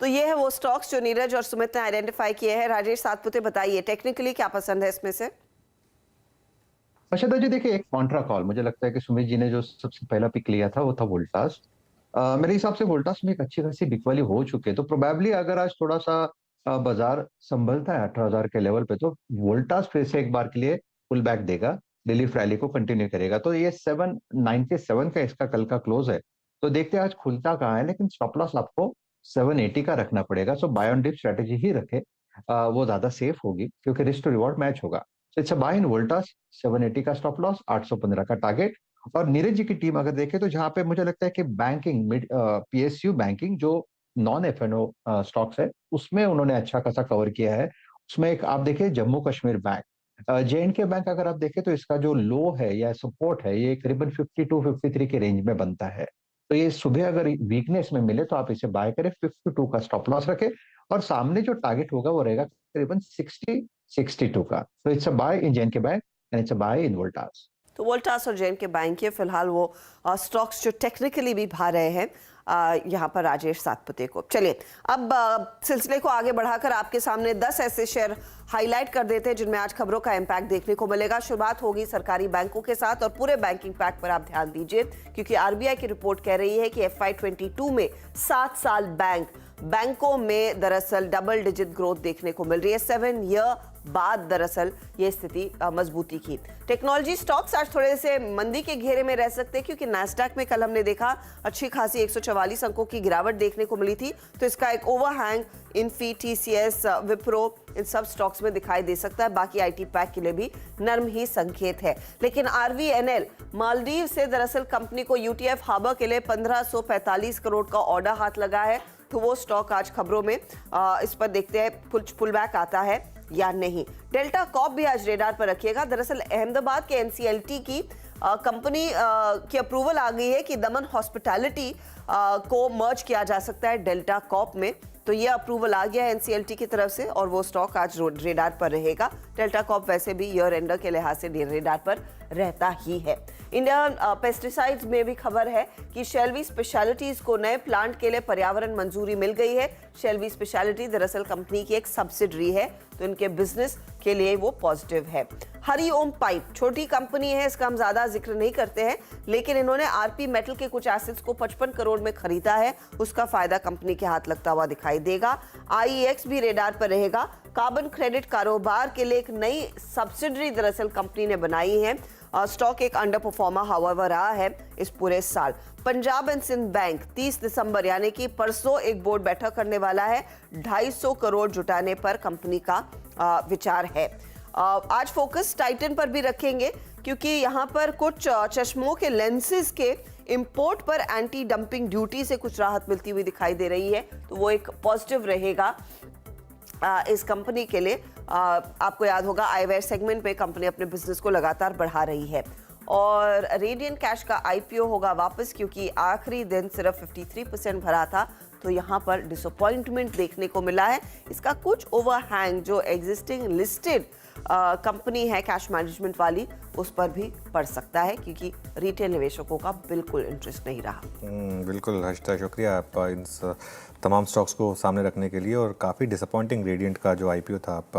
तो ये है वो स्टॉक्स जो नीरज और सुमित ने आइडेंटिफाई किए हैं। राजेश सातपुते, बताइए टेक्निकली क्या पसंद है इसमें से? अच्छा जी, देखिए एक कॉन्ट्रा कॉल मुझे लगता है कि सुमित जी ने जो सबसे पहला पिक लिया था वो था वोल्टास। मेरे हिसाब से वोल्टास में एक अच्छी खासी बिक वाली हो चुकी है, तो प्रोबेबली अगर आज थोड़ा सा बाजार संभलता है 18,000 के लेवल पे, तो वोल्टास फिर से एक बार के लिए पुल बैक देगा, रिलीफ रैली को कंटिन्यू करेगा। तो ये 797 का इसका कल का क्लोज है, तो देखते हैं आज खुलता कहाँ है, लेकिन स्टॉप लॉस आपको 780 का रखना पड़ेगा। सो बाय ऑन डिप स्ट्रेटेजी ही रखे, वो ज्यादा सेफ होगी क्योंकि रिस्क टू रिवॉर्ड मैच होगा। It's a buy in Voltas, 780 का स्टॉप लॉस, 815 का टारगेट। और नीरज जी की टीम अगर देखें तो जहां पे मुझे लगता है कि बैंकिंग मिड पीएसयू बैंकिंग जो नॉन एफएनओ स्टॉक्स है उसमें उन्होंने अच्छा खासा कवर किया है। उसमें एक आप देखिए Jammu Kashmir bank, J and K bank अगर आप देखें तो इसका जो लो है या सपोर्ट है ये करीबन 52-53 के रेंज में बनता है। तो ये सुबह अगर वीकनेस में मिले तो आप इसे बाय करें, 52 का स्टॉप लॉस रखें, और सामने जो टारगेट होगा वो रहेगा करीबन 60-62 का। तो it's a buy in J and K bank and it's a buy in Voltas. तो वोल्टास और जेएनके बैंक के फिलहाल वो स्टॉक्स जो टेक्निकली भी भा रहे हैं यहाँ पर राजेश सातपुते को। चलिए अब सिलसिले को आगे बढ़ाकर आपके सामने 10 ऐसे शेयर हाईलाइट कर देते हैं जिनमें आज खबरों का इम्पैक्ट देखने को मिलेगा। शुरुआत होगी सरकारी बैंकों के साथ और पूरे बैंकिंग पैक पर आप ध्यान दीजिए, क्योंकि आरबीआई की रिपोर्ट कह रही है कि FY22 में 7 साल बैंकों में दरअसल डबल डिजिट ग्रोथ देखने को मिल रही है। 7 ईयर बाद दरअसल ये स्थिति मजबूती की। टेक्नोलॉजी स्टॉक्स आज थोड़े से मंदी के घेरे में रह सकते हैं, क्योंकि नैस्डैक में कल हमने देखा अच्छी खासी 144 अंकों की गिरावट देखने को मिली थी, तो इसका एक ओवरहैंग इन्फी, टीसीएस, विप्रो, इन सब स्टॉक्स में दिखाई दे सकता है। बाकी आईटी पैक के लिए भी नर्म ही संकेत है। लेकिन आरवीएनएल मालदीव से दरअसल कंपनी को यूटीएफ हार्बर के लिए 1545 करोड़ का ऑर्डर हाथ लगा है, तो वो स्टॉक आज खबरों में इस पर देखते हैं पुल बैक आता है या नहीं। डेल्टा कॉप भी आज रेडार पर रखिएगा। दरअसल अहमदाबाद के एनसीएलटी की कंपनी की अप्रूवल आ गई है कि दमन हॉस्पिटैलिटी को मर्ज किया जा सकता है डेल्टा कॉप में, तो ये अप्रूवल आ गया है एनसीएलटी की तरफ से और वो स्टॉक आज रेडार पर रहेगा। डेल्टा कॉप वैसे भी ईयर एंडर के लिहाज से रेडार पर रहता ही है। इंडियन पेस्टिसाइड्स में भी खबर है कि शेल्वी स्पेशलिटीज को नए प्लांट के लिए पर्यावरण मंजूरी मिल गई है। शेल्वी स्पेशलिटी दरअसल कंपनी की एक सब्सिडरी है, तो इनके बिजनेस के लिए वो पॉजिटिव है। हरिओम पाइप छोटी कंपनी है, इसका हम ज्यादा जिक्र नहीं करते हैं, लेकिन इन्होंने आरपी मेटल के कुछ एसेट्स को 55 करोड़ में खरीदा है, उसका फायदा कंपनी के हाथ लगता हुआ दिखाई देगा। आईएक्स भी रेडार पर रहेगा। कार्बन क्रेडिट कारोबार के लिए एक नई सब्सिडरी दरअसल कंपनी ने बनाई है। स्टॉक एक अंडर परफॉर्मर हाउएवर रहा है इस पूरे साल। पंजाब एंड सिंध बैंक 30 दिसंबर यानी कि परसों एक बोर्ड बैठक करने वाला है। 250 करोड़ जुटाने पर कंपनी का विचार है। आज फोकस टाइटन पर भी रखेंगे, क्योंकि यहाँ पर कुछ चश्मों के लेंसेज के इंपोर्ट पर एंटी डंपिंग ड्यूटी से कुछ राहत मिलती हुई दिखाई दे रही है, तो वो एक पॉजिटिव रहेगा इस कंपनी के लिए। आपको याद होगा आईवेयर सेगमेंट पे कंपनी अपने बिजनेस को लगातार बढ़ा रही है। और रेडियंट कैश का आईपीओ होगा वापस, क्योंकि आखिरी दिन सिर्फ 53% भरा था, तो यहाँ पर डिसअपॉइंटमेंट देखने को मिला है। इसका कुछ ओवरहैंग जो एग्जिस्टिंग लिस्टेड कंपनी है कैश मैनेजमेंट वाली, उस पर भी पड़ सकता है, क्योंकि रिटेल निवेशकों का बिल्कुल इंटरेस्ट नहीं रहा। बिल्कुल हर्षिता, शुक्रिया आप इन तमाम स्टॉक्स को सामने रखने के लिए। और काफ़ी डिसअपॉइंटिंग रेडियंट का जो आईपीओ था, आप